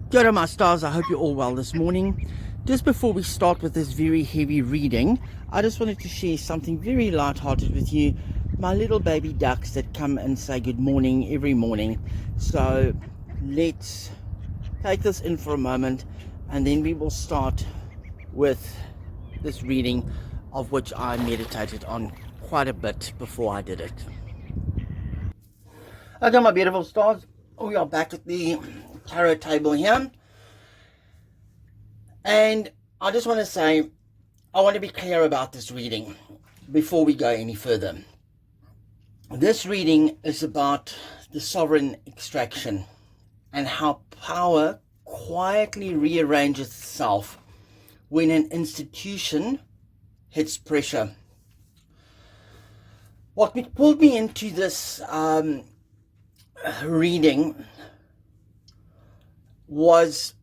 Good day, my stars. I hope you're all well this morning. Just before we start with this very heavy reading, I just wanted to share something very light-hearted with you. My little baby ducks that come and say good morning every morning. So let's take this in for a moment, and then we will start with this reading, of which I meditated on quite a bit before I did it. Okay, my beautiful stars, we are back at the tarot table here, and I just want to say, I want to be clear about this reading before we go any further. This reading is about the sovereign extraction and how power quietly rearranges itself when an institution hits pressure. What pulled me into this reading was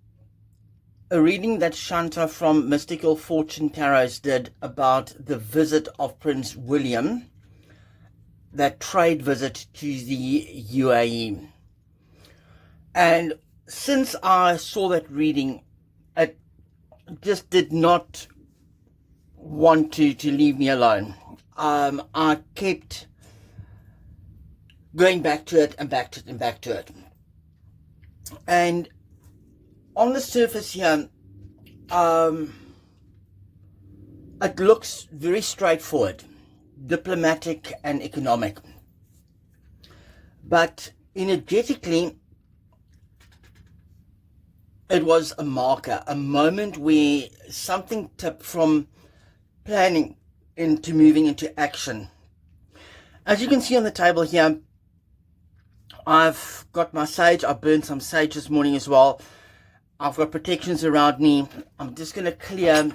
a reading that Shanta from Mystical Fortune Tarots did about the visit of Prince William, that trade visit to the UAE. And since I saw that reading, it just did not want to leave me alone. I kept going back to it and back to it and back to it. And on the surface here, it looks very straightforward, diplomatic and economic. But energetically, it was a marker, a moment where something tipped from planning into moving into action. As you can see on the table here, I've got my sage. I burned some sage this morning as well. I've got protections around me. I'm just going to clear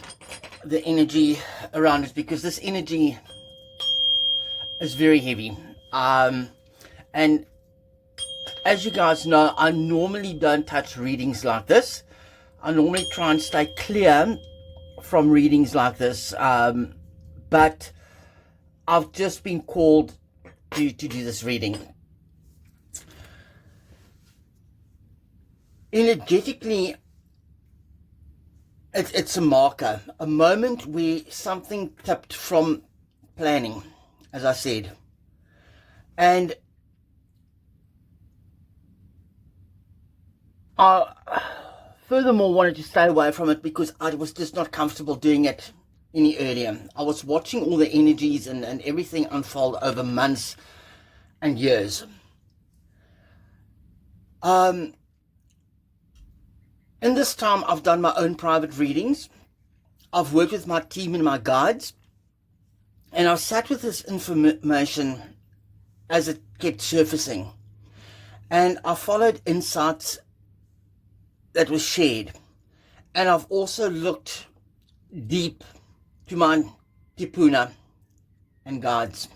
the energy around it because this energy is very heavy. And as you guys know, I normally don't touch readings like this. I normally try and stay clear from readings like this. But I've just been called to do this reading. Energetically, it's a marker, a moment where something tipped from planning, as I said. And I furthermore wanted to stay away from it because I was just not comfortable doing it any earlier. I was watching all the energies and everything unfold over months and years. In this time, I've done my own private readings. I've worked with my team and my guides. And I've sat with this information as it kept surfacing. And I followed insights that were shared. And I've also looked deep to my tīpuna and guides.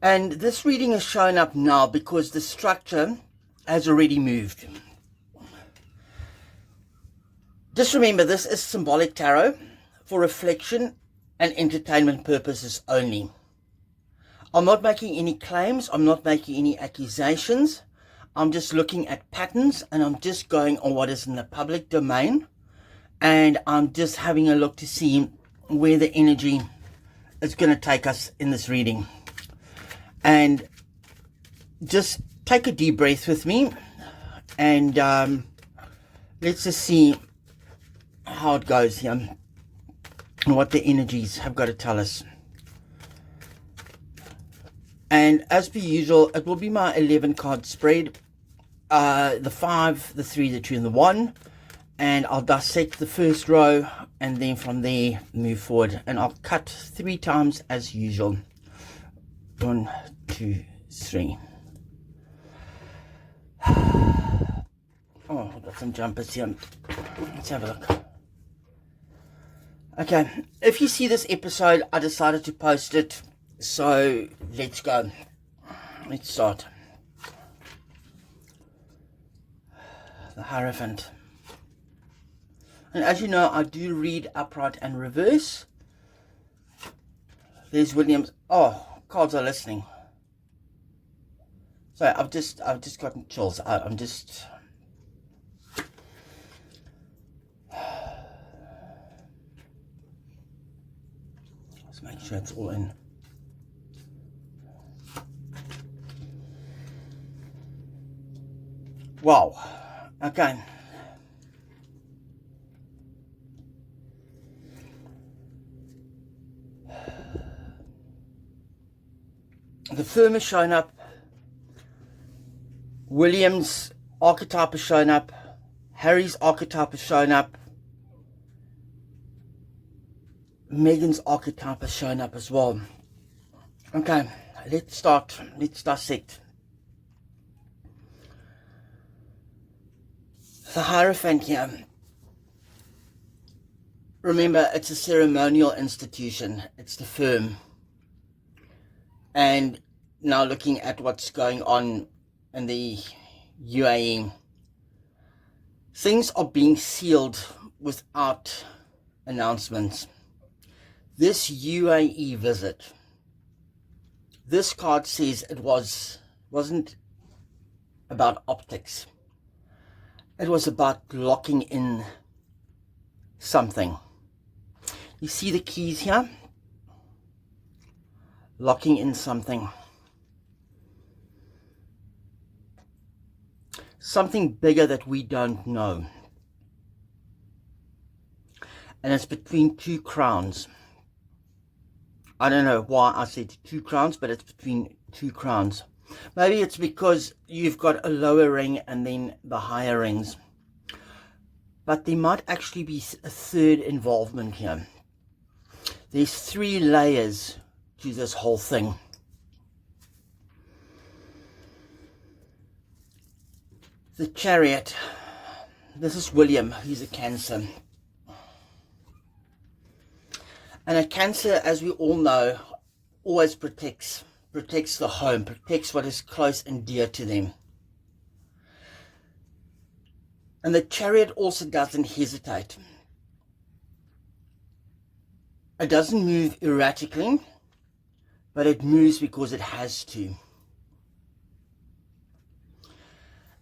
And this reading has shown up now because the structure has already moved. Just remember, this is symbolic tarot for reflection and entertainment purposes only. I'm not making any claims. I'm not making any accusations. I'm just looking at patterns and I'm just going on what is in the public domain. And I'm just having a look to see where the energy is going to take us in this reading. And just take a deep breath with me. And let's just see how it goes here and what the energies have got to tell us. And as per usual, it will be my 11 card spread, the 5, the 3, the 2 and the 1, and I'll dissect the first row and then from there move forward, and I'll cut 3 times as usual. 1, 2, 3. Oh, I've got some jumpers here. Let's have a look. Okay, if you see this episode, I decided to post it, so let's go. Let's start. The Hierophant. And as you know, I do read upright and reverse. There's Williams. Oh, cards are listening. Sorry, I've just gotten chills. I'm just Let's make sure it's all in. Wow. Okay. The firm has shown up. William's archetype has shown up. Harry's archetype has shown up. Meghan's archetype has shown up as well. Okay, let's start. Let's dissect. The Hierophant here. Remember, it's a ceremonial institution. It's the firm. And now looking at what's going on in the UAE, things are being sealed without announcements. This UAE visit, this card says it wasn't about optics. It was about locking in something. You see the keys here? Locking in something. Something bigger that we don't know. And it's between two crowns. I don't know why I said two crowns, but it's between two crowns. Maybe it's because you've got a lower ring and then the higher rings. But there might actually be a third involvement here. There's 3 layers to this whole thing. The Chariot. This is William. He's a Cancer. And a Cancer, as we all know, always protects the home, protects what is close and dear to them. And the Chariot also doesn't hesitate. It doesn't move erratically, but it moves because it has to.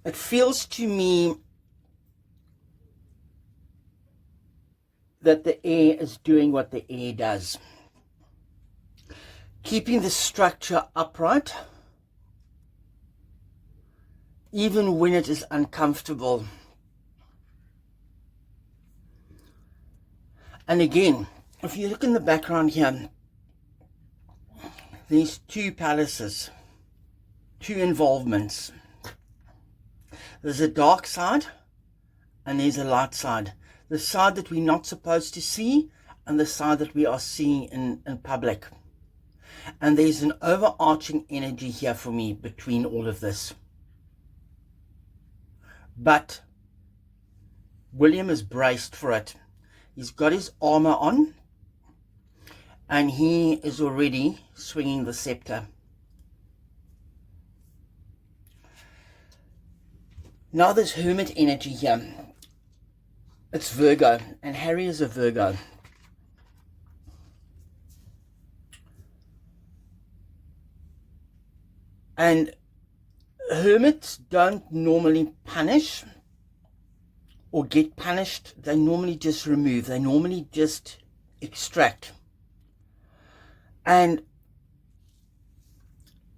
It feels to me that the air is doing what the air does. Keeping the structure upright, even when it is uncomfortable. And again, if you look in the background here, there's 2 palaces, 2 involvements. There's a dark side and there's a light side. The side that we're not supposed to see and the side that we are seeing in public. And there's an overarching energy here for me between all of this. But William is braced for it. He's got his armor on and he is already swinging the scepter. Now there's Hermit energy here. It's Virgo, and Harry is a Virgo. And hermits don't normally punish or get punished. They normally just remove. They normally just extract. And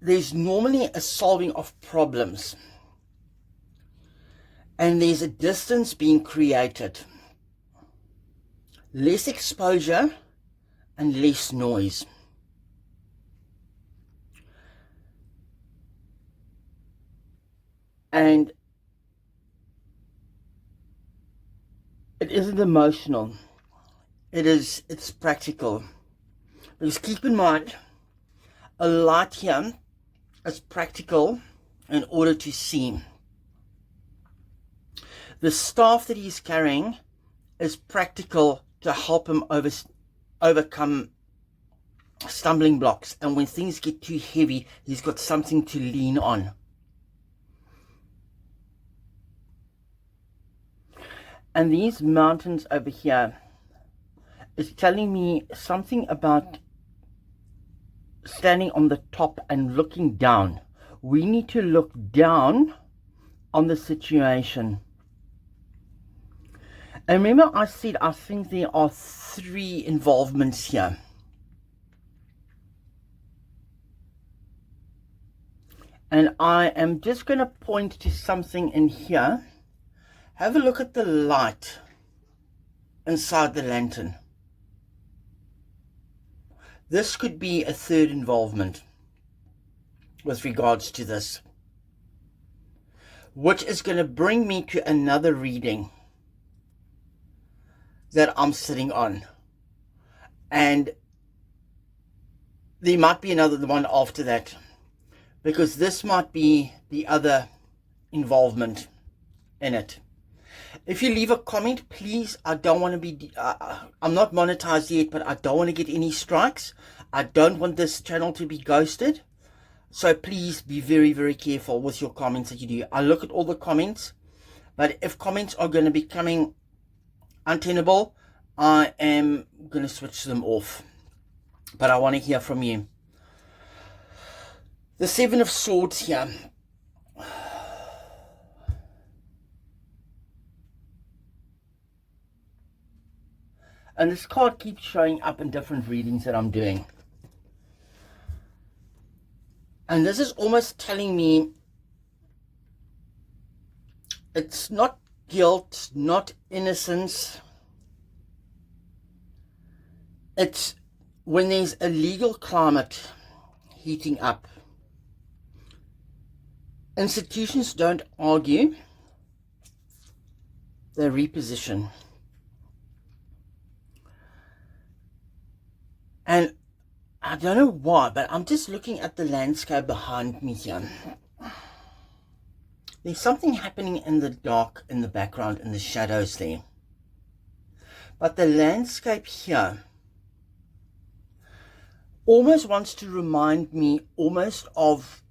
there's normally a solving of problems. And there's a distance being created. Less exposure and less noise. And it isn't emotional. It's practical. Because keep in mind, a light here is practical in order to see. The staff that he's carrying is practical to help him overcome stumbling blocks. And when things get too heavy, he's got something to lean on. And these mountains over here is telling me something about standing on the top and looking down. We need to look down on the situation. And remember I said I think there are 3 involvements here. And I am just going to point to something in here. Have a look at the light inside the lantern. This could be a third involvement with regards to this, which is going to bring me to another reading that I'm sitting on. And there might be another one after that, because this might be the other involvement in it. If you leave a comment, please, I don't want to be, I'm not monetized yet, but I don't want to get any strikes. I don't want this channel to be ghosted. So please be very, very careful with your comments that you do. I look at all the comments, but if comments are going to be coming untenable, I am going to switch them off. But I want to hear from you. The Seven of Swords here. And this card keeps showing up in different readings that I'm doing. And this is almost telling me it's not guilt, not innocence. It's when there's a legal climate heating up. Institutions don't argue, they reposition. And I don't know why, but I'm just looking at the landscape behind me here. There's something happening in the dark, in the background, in the shadows there. But the landscape here almost wants to remind me almost of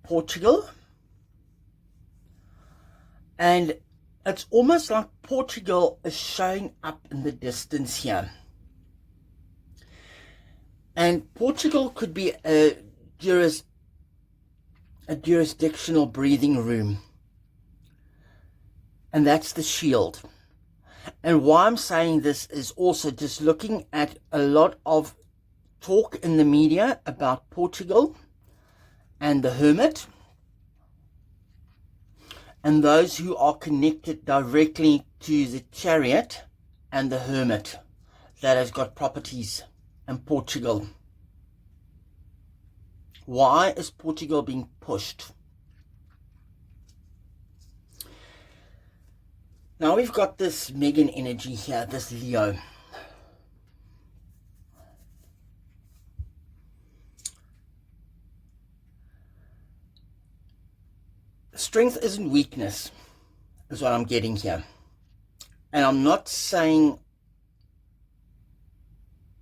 Portugal. And it's almost like Portugal is showing up in the distance here. And Portugal could be a jurisdictional breathing room. And that's the shield. And why I'm saying this is also just looking at a lot of talk in the media about Portugal and the Hermit. And those who are connected directly to the Chariot and the Hermit that has got properties in Portugal. Why is Portugal being pushed? Now we've got this Meghan energy here, this Leo. Strength isn't weakness, is what I'm getting here. And I'm not saying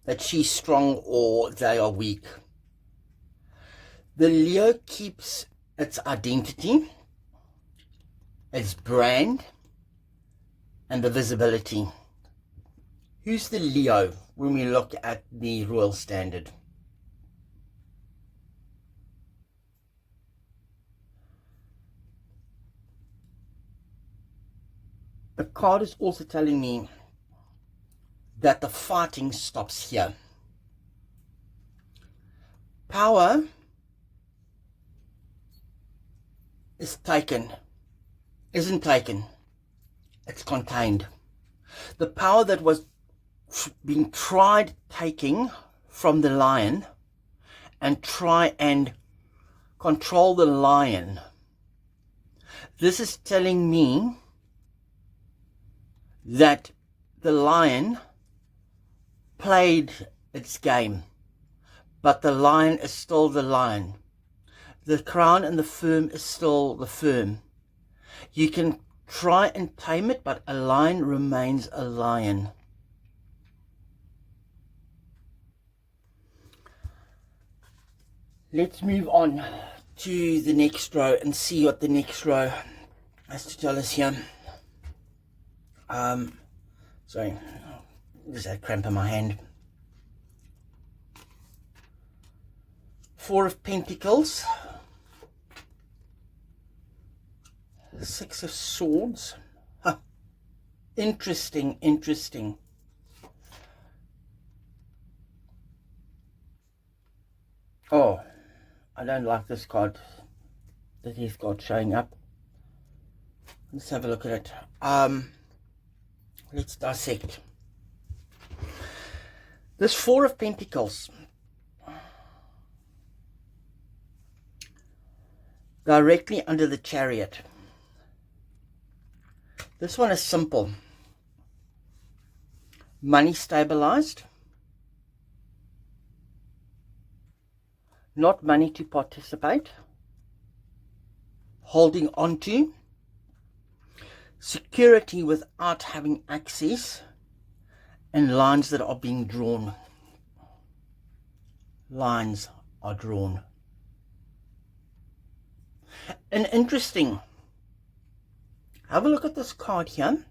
that she's strong or they are weak. The Leo keeps its identity, its brand, and the visibility. Who's the Leo when we look at the royal standard? The card is also telling me that the fighting stops here. Power is taken, isn't taken, it's contained. The power that was being tried taking from the lion and try and control the lion. This is telling me that the lion played its game, but the lion is still the lion. The crown and the firm is still the firm. You can try and tame it, but a lion remains a lion. Let's move on to the next row and see what the next row has to tell us here. Sorry, just had a cramp in my hand. Four of Pentacles, Six of Swords. Huh. Interesting, interesting. Oh, I don't like this card. the Death card showing up. Let's have a look at it. Let's dissect. This Four of Pentacles, directly under the Chariot. This one is simple. Money stabilized. Not money to participate. Holding on to. Security without having access. And lines that are being drawn. Lines are drawn. And interesting. Have a look at this card here.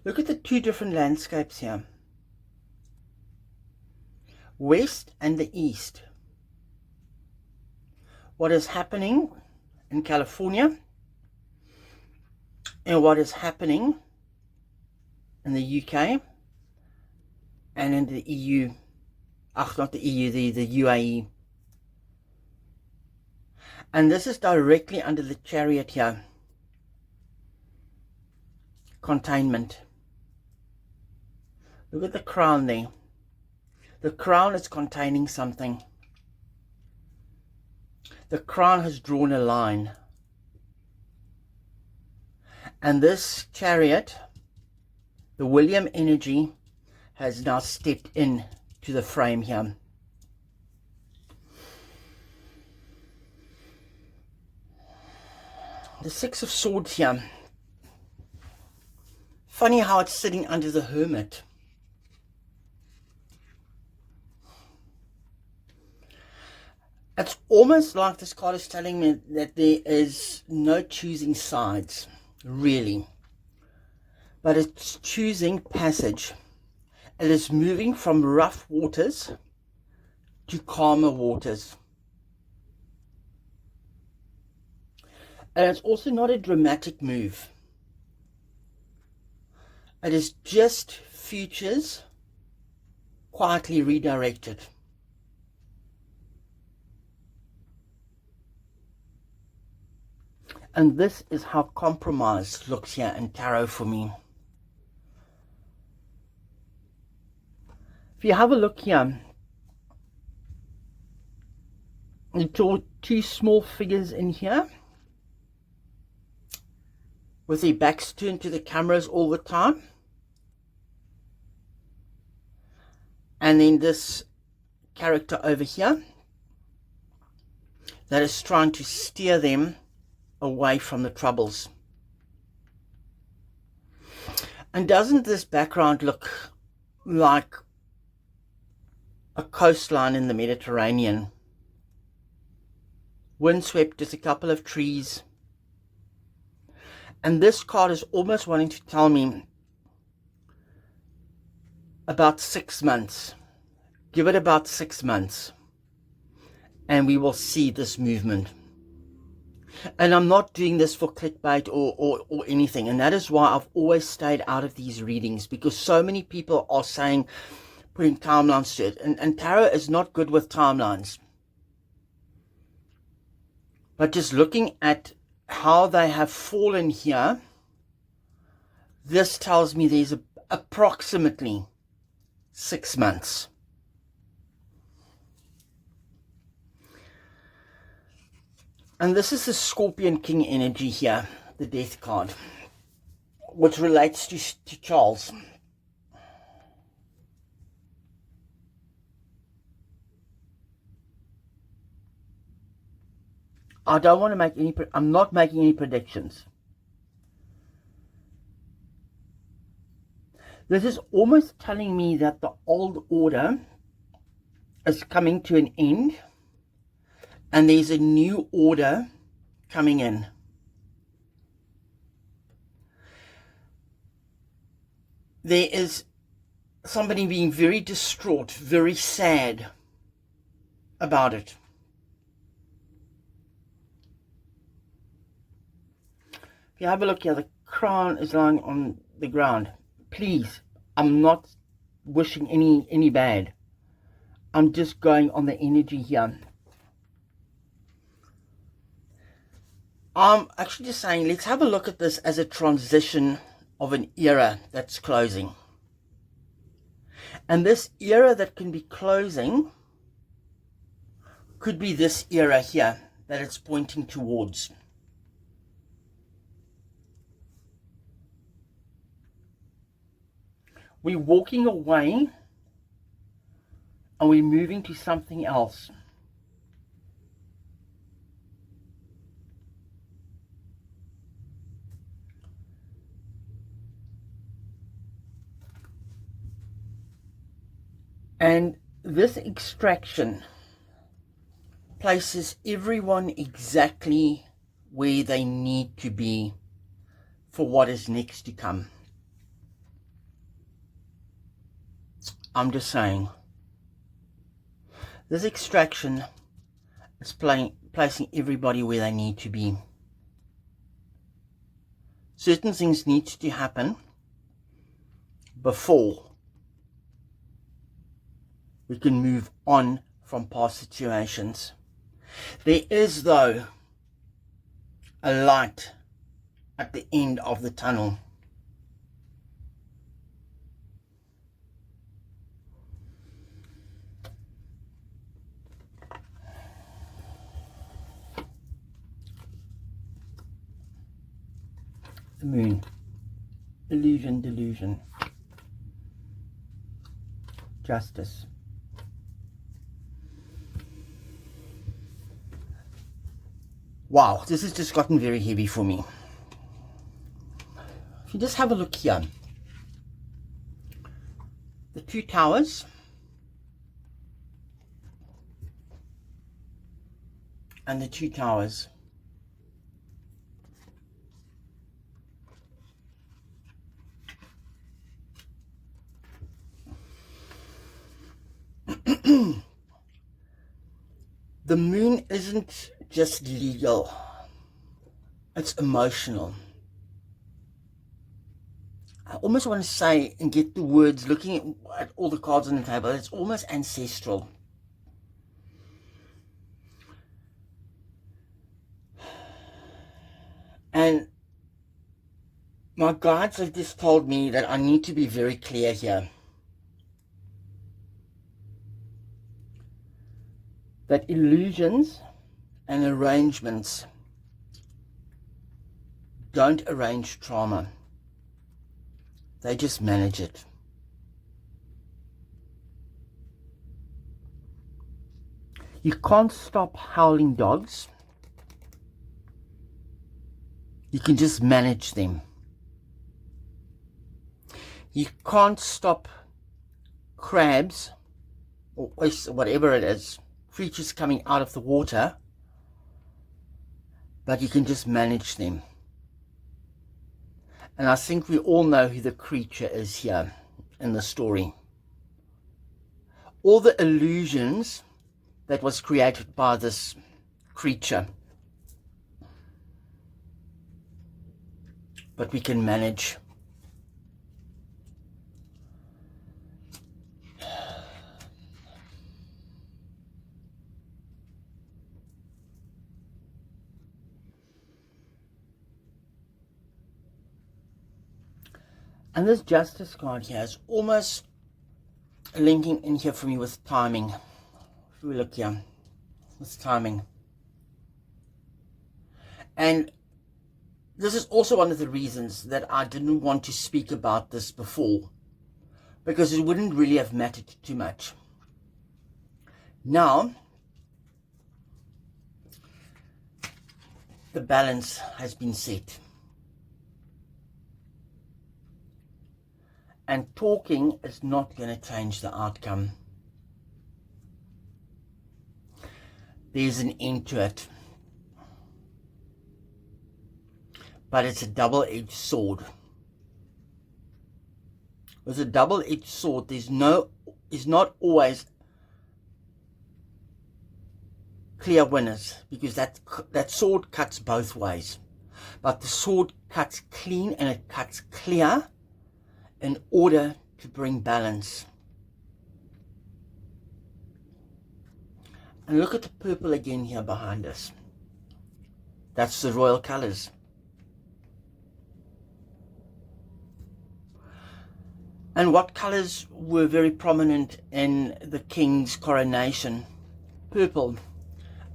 Look at the two different landscapes here. West and the East. What is happening in California and what is happening in the UK and in the EU. Not the EU, the UAE. And this is directly under the Chariot here. Containment. Look at the crown there. The crown is containing something. The crown has drawn a line. And this Chariot, the William energy, has now stepped in to the frame here. The Six of Swords here. Funny how it's sitting under the Hermit. It's almost like this card is telling me that there is no choosing sides, really. But it's choosing passage. It is moving from rough waters to calmer waters. And it's also not a dramatic move. It is just futures quietly redirected. And this is how compromise looks here in tarot for me. If you have a look here, you draw two small figures in here with their backs turned to the cameras all the time. And then this character over here that is trying to steer them away from the troubles. And doesn't this background look like a coastline in the Mediterranean? Windswept, just a couple of trees. And this card is almost wanting to tell me about 6 months. Give it about 6 months. And we will see this movement. And I'm not doing this for clickbait or anything. And that is why I've always stayed out of these readings. Because so many people are saying, putting timelines to it. And tarot is not good with timelines. But just looking at how they have fallen here, this tells me there's approximately 6 months. And this is the Scorpion King energy here, the Death card, which relates to Charles. I don't want to make any, I'm not making any predictions. This is almost telling me that the old order is coming to an end and there's a new order coming in. There is somebody being very distraught, very sad about it. If you have a look here, the crown is lying on the ground. Please, I'm not wishing any bad. I'm just going on the energy here. I'm actually just saying, let's have a look at this as a transition of an era that's closing. And this era that can be closing could be this era here that it's pointing towards. We're walking away and we're moving to something else. And this extraction places everyone exactly where they need to be for what is next to come. I'm just saying. This extraction is placing everybody where they need to be. Certain things need to happen before we can move on from past situations. There is, though, a light at the end of the tunnel. The moon. Illusion, delusion. Justice. Wow, this has just gotten very heavy for me. If you just have a look here. The two towers. And the two towers. The moon isn't just legal, it's emotional. I almost want to say and get the words, looking at all the cards on the table, it's almost ancestral. And my guides have just told me that I need to be very clear here. That illusions and arrangements don't arrange trauma. They just manage it. You can't stop howling dogs. You can just manage them. You can't stop crabs or oysters, whatever it is, creatures coming out of the water, but you can just manage them. And I think we all know who the creature is here in the story. All the illusions that was created by this creature, but we can manage. And this justice card here is almost linking in here for me with timing. If we look here, with timing. And this is also one of the reasons that I didn't want to speak about this before, because it wouldn't really have mattered too much. Now, the balance has been set. And talking is not going to change the outcome. There's an end to it. But it's a double-edged sword. With a double-edged sword, there's not always clear winners, because that sword cuts both ways. But the sword cuts clean and it cuts clear in order to bring balance. And look at the purple again here behind us. That's the royal colours. And what colours were very prominent in the king's coronation? Purple.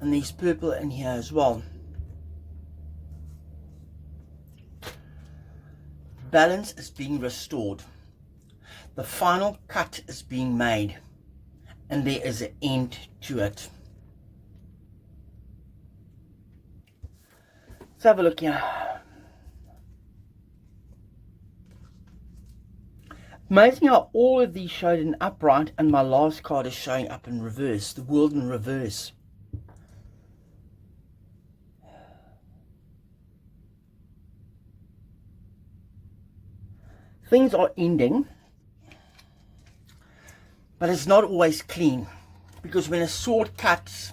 And there's purple in here as well. Balance is being restored. The final cut is being made. And there is an end to it. Let's have a look here. Amazing how all of these showed in upright and my last card is showing up in reverse. The world in reverse. Things are ending, but it's not always clean, because when a sword cuts,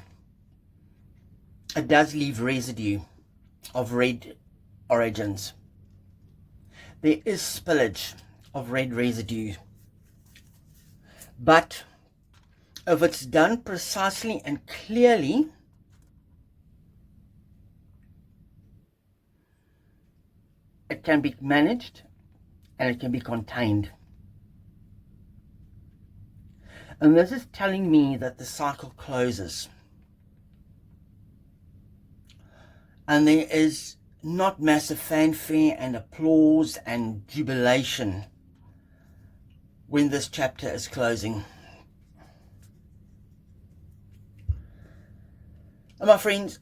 it does leave residue of red origins. There is spillage of red residue, but if it's done precisely and clearly, it can be managed and it can be contained. And this is telling me that the cycle closes. And there is not massive fanfare and applause and jubilation when this chapter is closing. And my friends,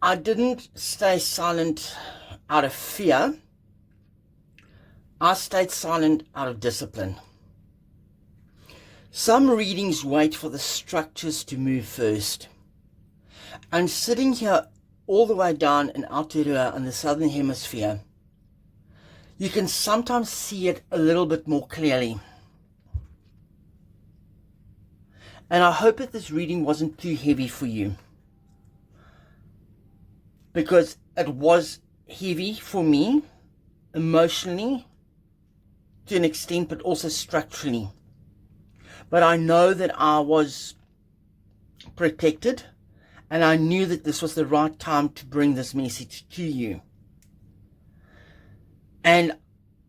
I didn't stay silent out of fear. I stayed silent out of discipline. Some readings wait for the structures to move first. And sitting here all the way down in Aotearoa in the Southern Hemisphere, you can sometimes see it a little bit more clearly. And I hope that this reading wasn't too heavy for you, because it was heavy for me, emotionally, to an extent, but also structurally. But I know that I was protected, and I knew that this was the right time to bring this message to you. And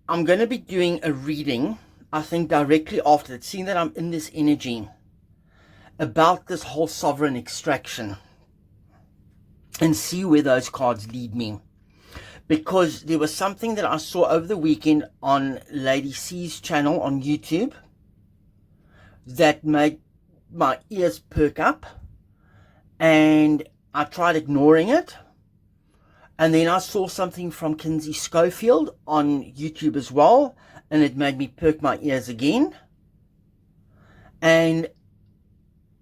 I'm going to be doing a reading, I think directly after it, seeing that I'm in this energy, about this whole sovereign extraction, and see where those cards lead me. Because there was something that I saw over the weekend on Lady C's channel on YouTube that made my ears perk up, and I tried ignoring it. And then I saw something from Kinsey Schofield on YouTube as well, and it made me perk my ears again. And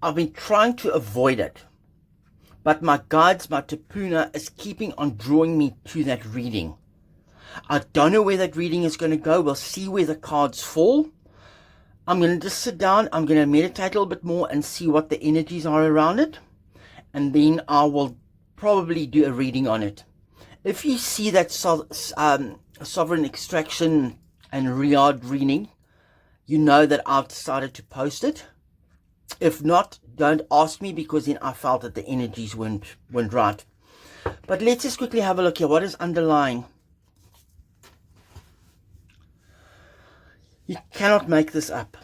I've been trying to avoid it, but my guides, my tīpuna, is keeping on drawing me to that reading. I don't know where that reading is going to go. We'll see where the cards fall. I'm going to just sit down. I'm going to meditate a little bit more and see what the energies are around it. And then I will probably do a reading on it. If you see that sovereign extraction and Riyadh reading, you know that I've decided to post it. If not, don't ask me, because then I felt that the energies weren't right. But let's just quickly have a look here. What is underlying? You cannot make this up.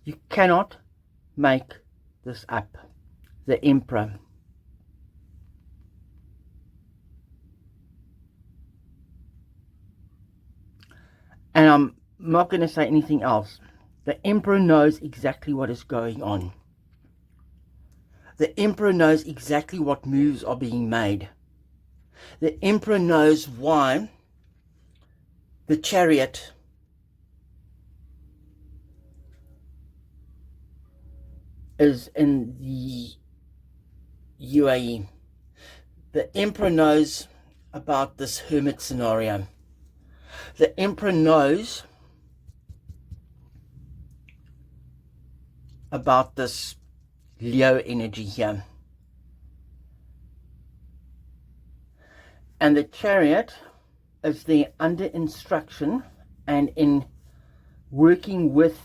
You cannot make this up. The Emperor. And I'm not going to say anything else. The Emperor knows exactly what is going on. The Emperor knows exactly what moves are being made. The Emperor knows why the Chariot is in the UAE. The Emperor knows about this hermit scenario. The Emperor knows about this Leo energy here. And the Chariot is there under instruction and in working with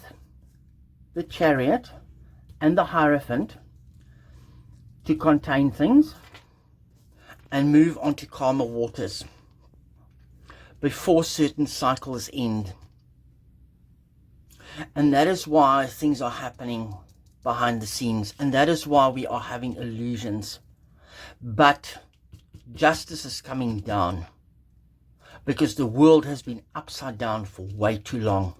the Chariot and the Hierophant to contain things and move on to calmer waters before certain cycles end. And that is why things are happening behind the scenes, and that is why we are having illusions. But justice is coming down, because the world has been upside down for way too long.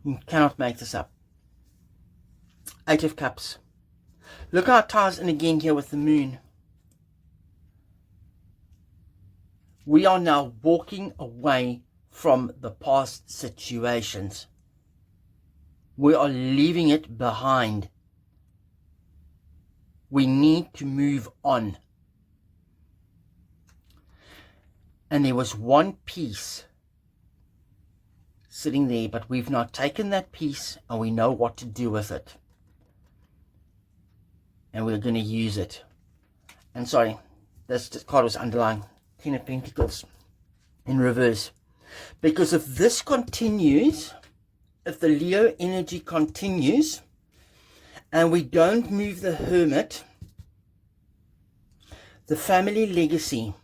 You cannot make this up. 8 of Cups. Look how it ties in again here with the moon. We are now walking away from the past situations. We are leaving it behind. We need to move on. And there was one piece sitting there, but we've now taken that piece and we know what to do with it. And we're going to use it. And sorry, this card was underlying 10 of Pentacles in reverse. Because if this continues, if the Leo energy continues, and we don't move the Hermit, the family legacy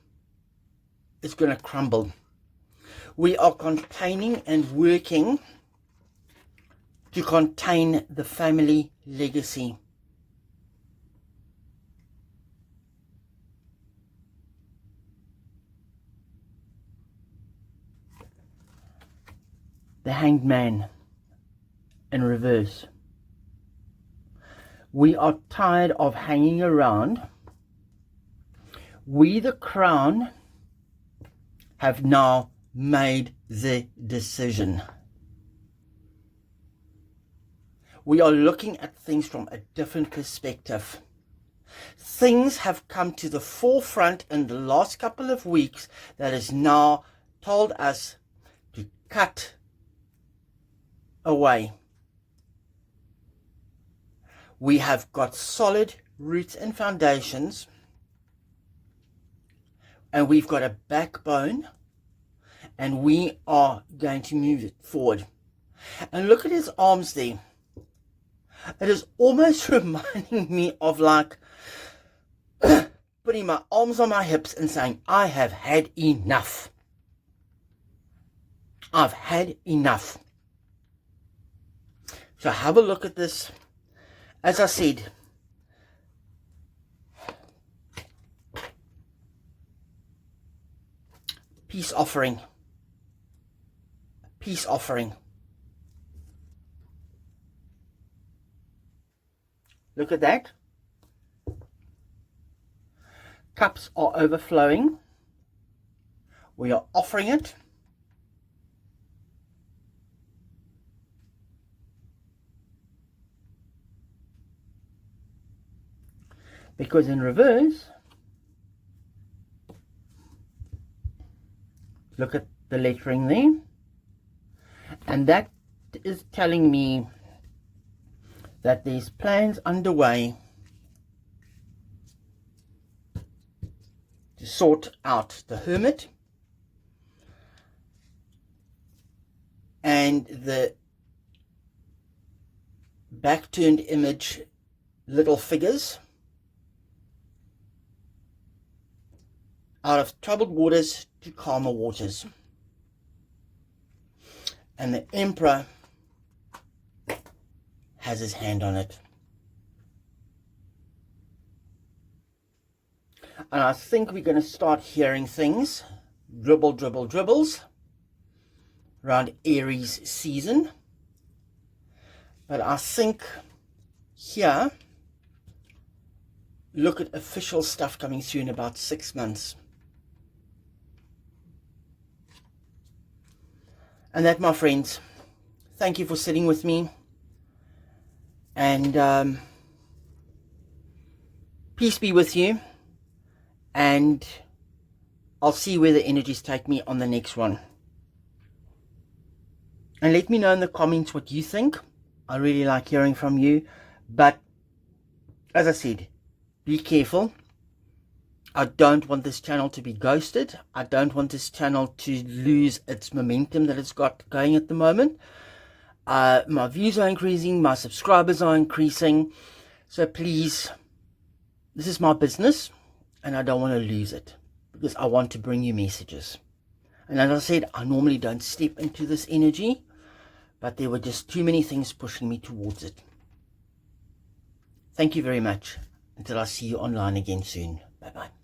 is going to crumble. We are containing and working to contain the family legacy. The Hanged Man in reverse. We are tired of hanging around. We, the Crown, have now made the decision. We are looking at things from a different perspective. Things have come to the forefront in the last couple of weeks that has now told us to cut away. We have got solid roots and foundations, and we've got a backbone, and we are going to move it forward. And look at his arms there. It is almost reminding me of like putting my arms on my hips and saying, I have had enough. I've had enough. So have a look at this. As I said, peace offering. Peace offering. Look at that. Cups are overflowing. We are offering it. Because in reverse, look at the lettering there. And that is telling me that there's plans underway to sort out the Hermit and the back-turned image little figures out of troubled waters to calmer waters. And the Emperor has his hand on it. And I think we're going to start hearing things, dribble, dribble, dribbles, around Aries season. But I think here, look at official stuff coming through in about 6 months. And that, my friends, thank you for sitting with me. And peace be with you. And I'll see where the energies take me on the next one. And let me know in the comments what you think. I really like hearing from you. But as I said, be careful. I don't want this channel to be ghosted. I don't want this channel to lose its momentum that it's got going at the moment. My views are increasing, my subscribers are increasing. So please, this is my business and I don't want to lose it because I want to bring you messages. And as I said, I normally don't step into this energy, but there were just too many things pushing me towards it. Thank you very much. Until I see you online again soon. Bye-bye.